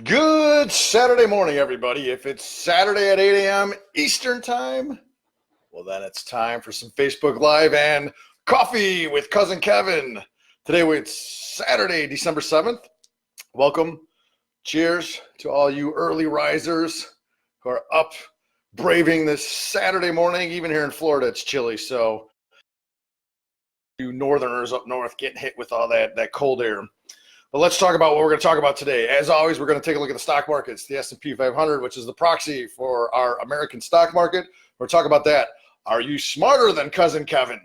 Good Saturday morning, everybody. If it's Saturday at 8 a.m. Eastern Time, well, then it's time for some Facebook Live and coffee with Cousin Kevin. Today, it's Saturday, December 7th. Welcome. Cheers to all you early risers who are up braving this Saturday morning. Even here in Florida, it's chilly. So, you northerners up north getting hit with all that cold air. But let's talk about what we're going to talk about today. As always, we're going to take a look at the stock markets, the S&P 500, which is the proxy for our American stock market. We're talking about that. Are you smarter than Cousin Kevin?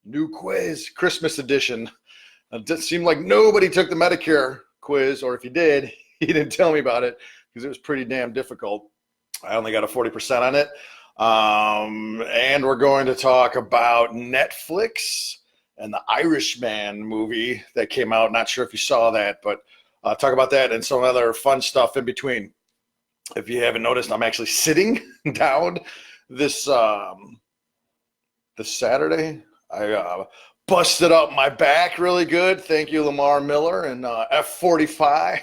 New quiz, Christmas edition. It didn't seem like nobody took the Medicare quiz, or if you did, he didn't tell me about it because it was pretty damn difficult. I only got a 40% on it. And we're going to talk about Netflix and the Irishman movie that came out. Not sure if you saw that, but talk about that and some other fun stuff in between. If you haven't noticed, I'm actually sitting down this Saturday. I busted up my back really good. Thank you, Lamar Miller and F45.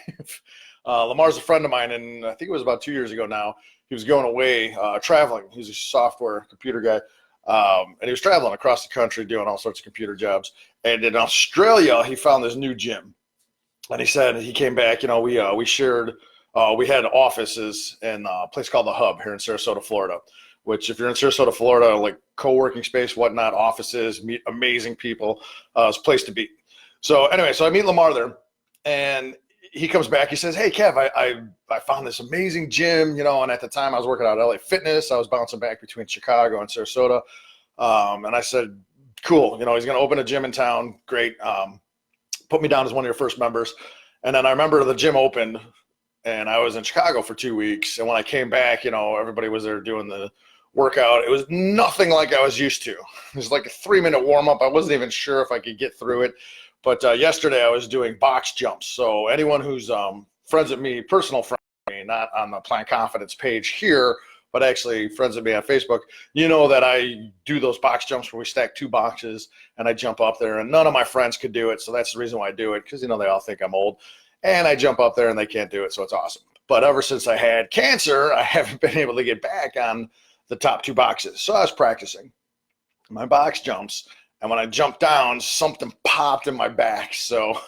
Lamar's a friend of mine, and I think it was about 2 years ago now. He was going away traveling. He's a software computer guy. And he was traveling across the country doing all sorts of computer jobs. And in Australia, he found this new gym. And he said he came back, we shared, we had offices in a place called The Hub here in Sarasota, Florida, which if you're in Sarasota, Florida, like co-working space, whatnot, offices, meet amazing people, it's a place to be. So anyway, so I meet Lamar there, and he comes back. He says, "Hey, Kev, I found this amazing gym, and at the time I was working out at LA Fitness. I was bouncing back between Chicago and Sarasota." And I said, "Cool, he's going to open a gym in town. Great. Put me down as one of your first members." And then I remember the gym opened, and I was in Chicago for 2 weeks. And when I came back, everybody was there doing the workout. It was nothing like I was used to. It was like a 3-minute warm up. I wasn't even sure if I could get through it. But yesterday I was doing box jumps. So anyone who's friends with me, personal friends with me, not on the Plant Confidence page here, but actually friends with me on Facebook, that I do those box jumps where we stack 2 boxes and I jump up there, and none of my friends could do it. So that's the reason why I do it, because, they all think I'm old. And I jump up there and they can't do it. So it's awesome. But ever since I had cancer, I haven't been able to get back on the top 2 boxes. So I was practicing my box jumps. And when I jumped down, something popped in my back. So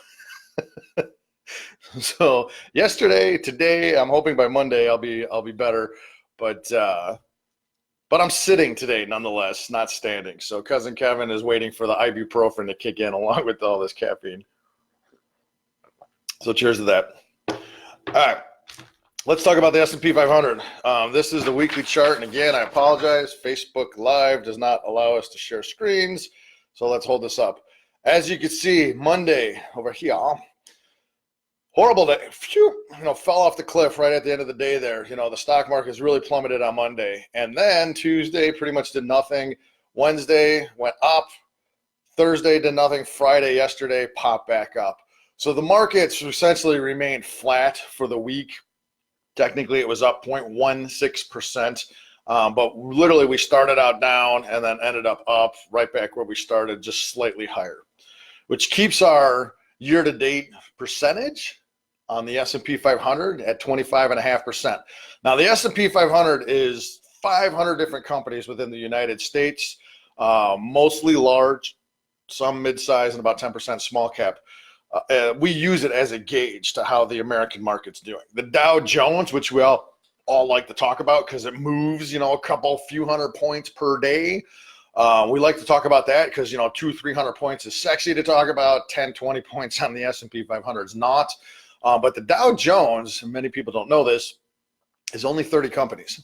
yesterday, today, I'm hoping by Monday I'll be better. But I'm sitting today nonetheless, not standing. So Cousin Kevin is waiting for the ibuprofen to kick in along with all this caffeine. So cheers to that. All right. Let's talk about the S&P 500. This is the weekly chart. And again, I apologize. Facebook Live does not allow us to share screens. So let's hold this up. As you can see, Monday over here, horrible day. Phew, fell off the cliff right at the end of the day there. The stock market has really plummeted on Monday. And then Tuesday pretty much did nothing. Wednesday went up. Thursday did nothing. Friday, yesterday, popped back up. So the markets essentially remained flat for the week. Technically, it was up 0.16%. But literally, we started out down and then ended up right back where we started, just slightly higher, which keeps our year-to-date percentage on the S&P 500 at 25.5%. Now, the S&P 500 is 500 different companies within the United States, mostly large, some mid-size, and about 10% small cap. We use it as a gauge to how the American market's doing. The Dow Jones, which we all like to talk about because it moves, a few hundred points per day. We like to talk about that because, 200-300 points is sexy to talk about. 10, 20 points on the S&P 500 is not. But the Dow Jones, and many people don't know this, is only 30 companies.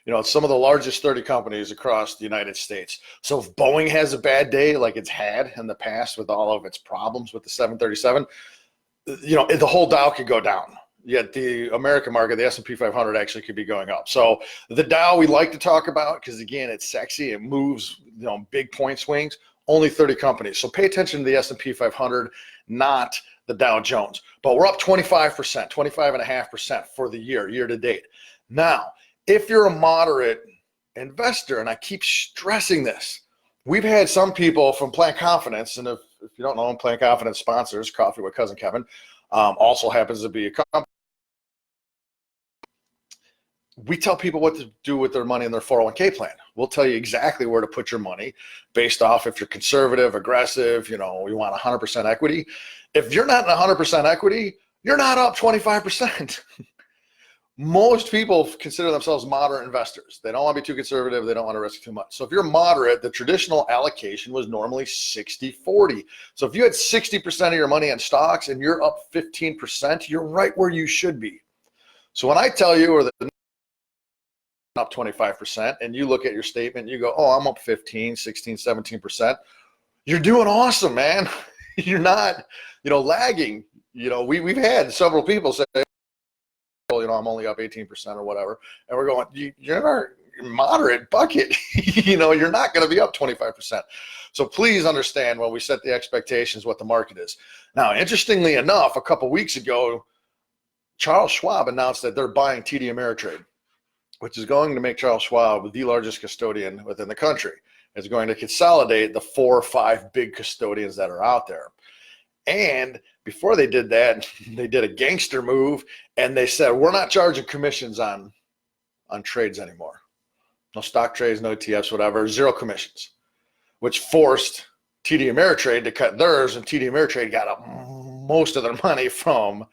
It's some of the largest 30 companies across the United States. So if Boeing has a bad day like it's had in the past with all of its problems with the 737, the whole Dow could go down. Yet the American market, the S&P 500, actually could be going up. So the Dow we like to talk about because, again, it's sexy. It moves, big point swings. Only 30 companies. So pay attention to the S&P 500, not the Dow Jones. But we're up 25%, 25.5% for the year to date. Now, if you're a moderate investor, and I keep stressing this, we've had some people from Plant Confidence, and if you don't know, Plant Confidence sponsors Coffee with Cousin Kevin, also happens to be a company we tell people what to do with their money in their 401k plan. We'll tell you exactly where to put your money based off if you're conservative, aggressive, you want 100% equity. If you're not in 100% equity, you're not up 25%. Most people consider themselves moderate investors. They don't want to be too conservative. They don't want to risk too much. So if you're moderate, the traditional allocation was normally 60-40. So if you had 60% of your money in stocks and you're up 15%, you're right where you should be. So when I tell you, or the up 25%, and you look at your statement, you go, oh, I'm up 15, 16, 17%. You're doing awesome, man. You're not, lagging. We've had several people say, I'm only up 18% or whatever. And we're going, you're in a moderate bucket. You're not going to be up 25%. So please understand when we set the expectations what the market is. Now, interestingly enough, a couple weeks ago, Charles Schwab announced that they're buying TD Ameritrade, which is going to make Charles Schwab the largest custodian within the country. It's going to consolidate the 4 or 5 big custodians that are out there. And before they did that, they did a gangster move, and they said, we're not charging commissions on trades anymore. No stock trades, no ETFs, whatever, 0 commissions, which forced TD Ameritrade to cut theirs, and TD Ameritrade got most of their money from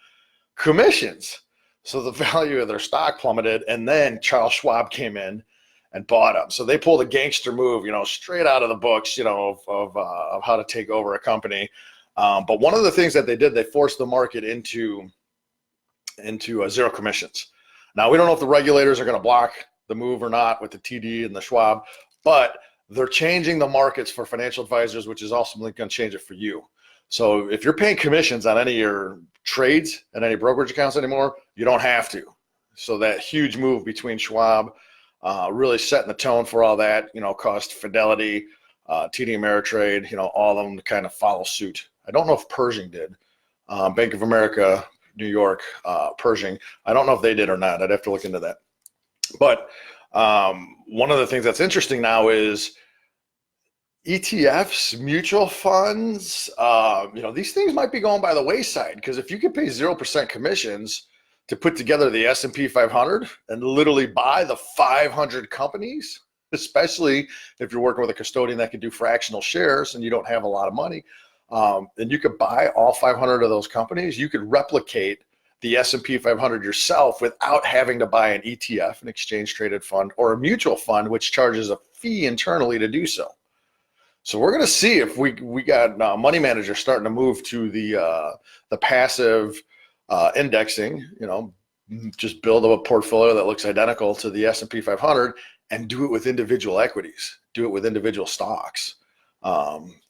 commissions. So the value of their stock plummeted, and then Charles Schwab came in and bought them. So they pulled a gangster move, straight out of the books, of how to take over a company. But one of the things that they did, they forced the market into 0 commissions. Now, we don't know if the regulators are going to block the move or not with the TD and the Schwab, but they're changing the markets for financial advisors, which is ultimately going to change it for you. So if you're paying commissions on any of your trades and any brokerage accounts anymore, you don't have to. So that huge move between Schwab, really setting the tone for all that, caused Fidelity, TD Ameritrade, all of them to kind of follow suit. I don't know if Pershing did. Bank of America, New York, Pershing. I don't know if they did or not. I'd have to look into that. But one of the things that's interesting now is ETFs, mutual funds, these things might be going by the wayside, because if you could pay 0% commissions to put together the S&P 500 and literally buy the 500 companies, especially if you're working with a custodian that can do fractional shares and you don't have a lot of money, and you could buy all 500 of those companies, you could replicate the S&P 500 yourself without having to buy an ETF, an exchange traded fund, or a mutual fund, which charges a fee internally to do so. So we're going to see if we got money managers starting to move to the passive indexing, just build up a portfolio that looks identical to the S&P 500 and do it with individual equities, do it with individual stocks.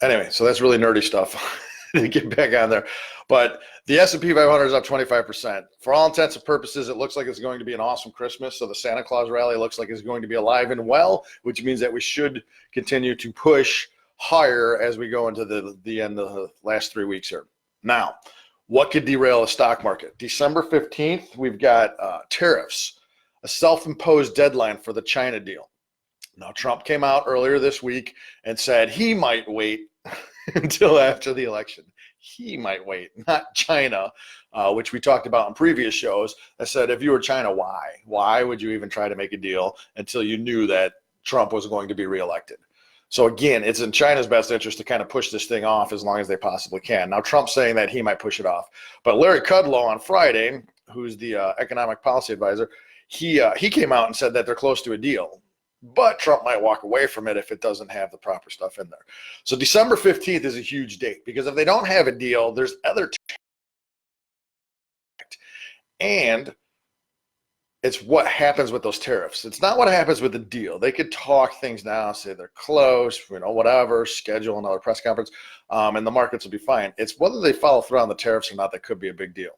Anyway, so that's really nerdy stuff to get back on there. But the S&P 500 is up 25%. For all intents and purposes, it looks like it's going to be an awesome Christmas. So the Santa Claus rally looks like it's going to be alive and well, which means that we should continue to push higher as we go into the end of the last 3 weeks here. Now, what could derail the stock market? December 15th, we've got tariffs, a self-imposed deadline for the China deal. Now, Trump came out earlier this week and said he might wait until after the election. He might wait, not China, which we talked about in previous shows. I said, if you were China, why? Why would you even try to make a deal until you knew that Trump was going to be reelected? So again, it's in China's best interest to kind of push this thing off as long as they possibly can. Now, Trump's saying that he might push it off. But Larry Kudlow on Friday, who's the economic policy advisor, he came out and said that they're close to a deal. But Trump might walk away from it if it doesn't have the proper stuff in there. So December 15th is a huge date, because if they don't have a deal, there's other and it's what happens with those tariffs. It's not what happens with the deal. They could talk things down, say they're close, whatever, schedule another press conference, and the markets will be fine. It's whether they follow through on the tariffs or not that could be a big deal.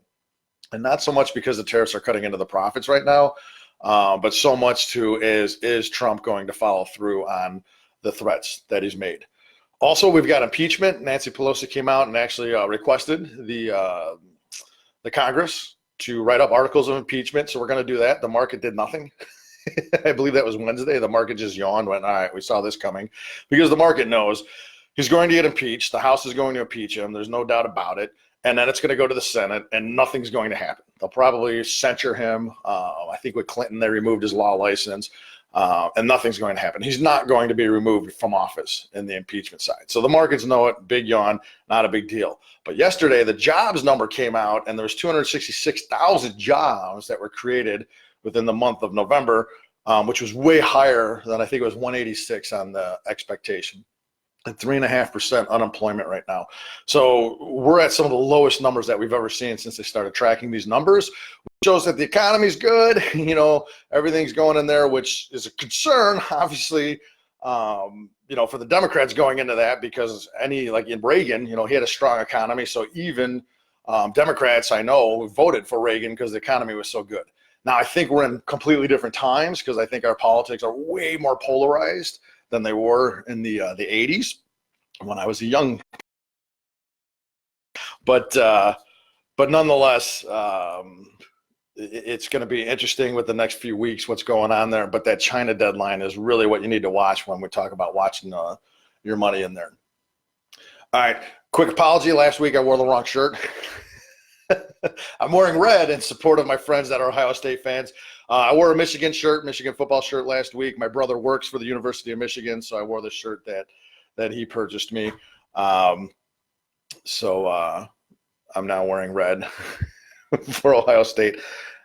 And not so much because the tariffs are cutting into the profits right now, but so much too is Trump going to follow through on the threats that he's made. Also, we've got impeachment. Nancy Pelosi came out and actually requested the Congress to write up articles of impeachment. So we're going to do that. The market did nothing. I believe that was Wednesday. The market just yawned, went, all right, we saw this coming, because the market knows he's going to get impeached. The House is going to impeach him. There's no doubt about it. And then it's going to go to the Senate and nothing's going to happen. They'll probably censure him. I think with Clinton, they removed his law license. And nothing's going to happen. He's not going to be removed from office in the impeachment side. So the markets know it. Big yawn, not a big deal. But yesterday, the jobs number came out, and there was 266,000 jobs that were created within the month of November, which was way higher than I think it was 186 on the expectation. And 3.5% unemployment right now. So we're at some of the lowest numbers that we've ever seen since they started tracking these numbers. Shows that the economy's good, everything's going in there, which is a concern, obviously, for the Democrats going into that, because like in Reagan, he had a strong economy. So even Democrats, I know, voted for Reagan because the economy was so good. Now, I think we're in completely different times because I think our politics are way more polarized than they were in the 80s when I was a young. But nonetheless, it's going to be interesting with the next few weeks what's going on there. But that China deadline is really what you need to watch when we talk about watching your money in there. All right, quick apology. Last week I wore the wrong shirt. I'm wearing red in support of my friends that are Ohio State fans. I wore a Michigan football shirt last week. My brother works for the University of Michigan, so I wore the shirt that he purchased me. So I'm now wearing red for Ohio State.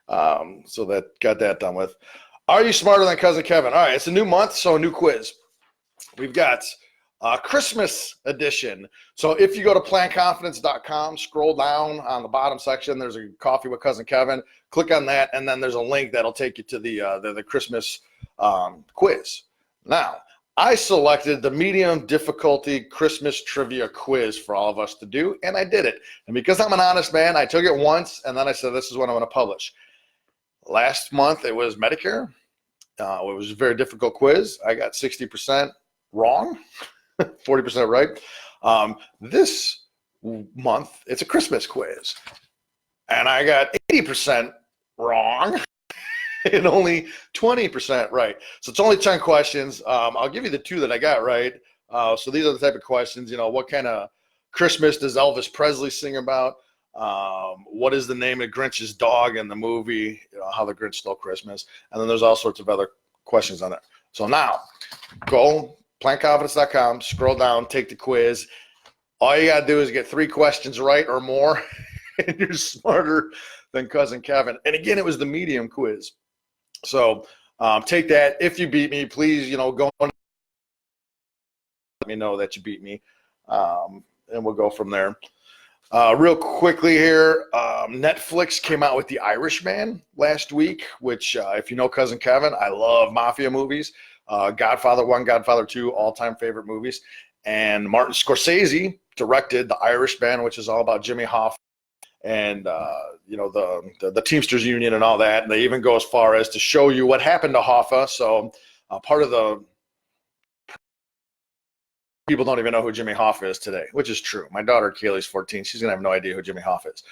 So that got that done with. Are you smarter than Cousin Kevin? All right, it's a new month, so a new quiz. We've got Christmas edition. So if you go to planconfidence.com, scroll down on the bottom section, there's a Coffee with Cousin Kevin. Click on that, and then there's a link that'll take you to the Christmas quiz. Now, I selected the medium difficulty Christmas trivia quiz for all of us to do, and I did it. And because I'm an honest man, I took it once, and then I said, this is what I'm going to publish. Last month, it was Medicare. It was a very difficult quiz. I got 60% wrong, 40% right. This month, it's a Christmas quiz, and I got 80% wrong. And only 20% right. So it's only 10 questions. I'll give you the 2 that I got right. So these are the type of questions, what kind of Christmas does Elvis Presley sing about? What is the name of Grinch's dog in the movie? How the Grinch Stole Christmas. And then there's all sorts of other questions on there. So now go planconfidence.com, scroll down, take the quiz. All you got to do is get 3 questions right or more, and you're smarter than Cousin Kevin. And again, it was the medium quiz. So take that. If you beat me, please, go and let me know that you beat me, and we'll go from there. Real quickly here, Netflix came out with The Irishman last week, which, if you know Cousin Kevin, I love mafia movies. Godfather 1, Godfather 2, all-time favorite movies. And Martin Scorsese directed The Irishman, which is all about Jimmy Hoffa and the Teamsters Union and all that. And they even go as far as to show you what happened to Hoffa. So part of the people don't even know who Jimmy Hoffa is today, which is true. My daughter Kaylee's 14. She's gonna have no idea who Jimmy Hoffa is.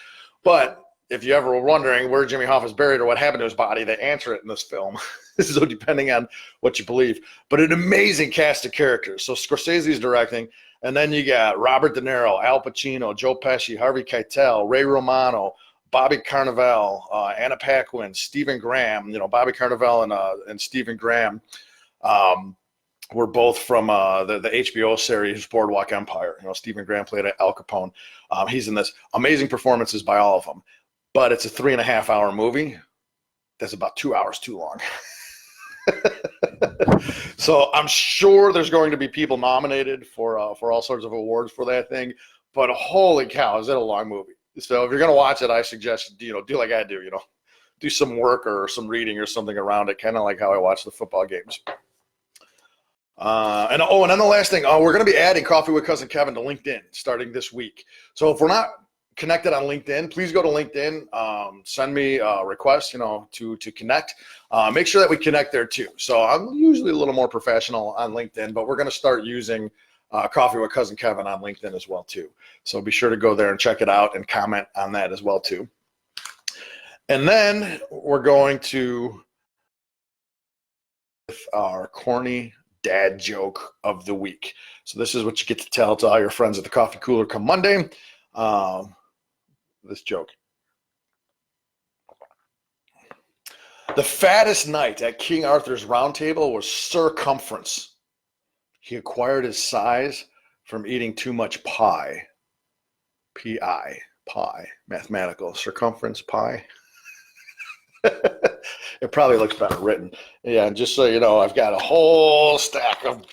But if you ever were wondering where Jimmy Hoffa's buried or what happened to his body, they answer it in this film. So depending on what you believe, but an amazing cast of characters. So Scorsese's directing. And then you got Robert De Niro, Al Pacino, Joe Pesci, Harvey Keitel, Ray Romano, Bobby Cannavale, Anna Paquin, Stephen Graham. Bobby Cannavale and Stephen Graham were both from the HBO series Boardwalk Empire. Stephen Graham played Al Capone. He's in this. Amazing performances by all of them. But it's a 3.5-hour movie that's about 2 hours too long. So I'm sure there's going to be people nominated for all sorts of awards for that thing. But holy cow, is it a long movie? So if you're going to watch it, I suggest do like I do. Do some work or some reading or something around it, kind of like how I watch the football games. And then the last thing, we're going to be adding Coffee with Cousin Kevin to LinkedIn starting this week. So if we're not connected on LinkedIn, please go to LinkedIn, send me a request, to connect. Make sure that we connect there too. So I'm usually a little more professional on LinkedIn, but we're going to start using Coffee with Cousin Kevin on LinkedIn as well too. So be sure to go there and check it out and comment on that as well too. And then we're going to with our corny dad joke of the week. So this is what you get to tell to all your friends at the coffee cooler come Monday. This joke. The fattest knight at King Arthur's round table was circumference. He acquired his size from eating too much pie. P-I, pie, mathematical, circumference, pie. It probably looks better written. Yeah, and just so you know, I've got a whole stack of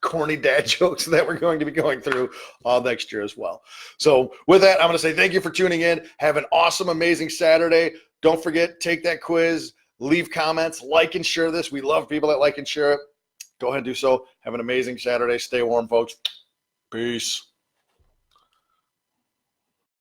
corny dad jokes that we're going to be going through all next year as well. So with that, I'm going to say thank you for tuning in. Have an awesome, amazing Saturday. Don't forget, take that quiz, leave comments, like and share this. We love people that like and share it. Go ahead and do so. Have an amazing Saturday. Stay warm, folks. Peace.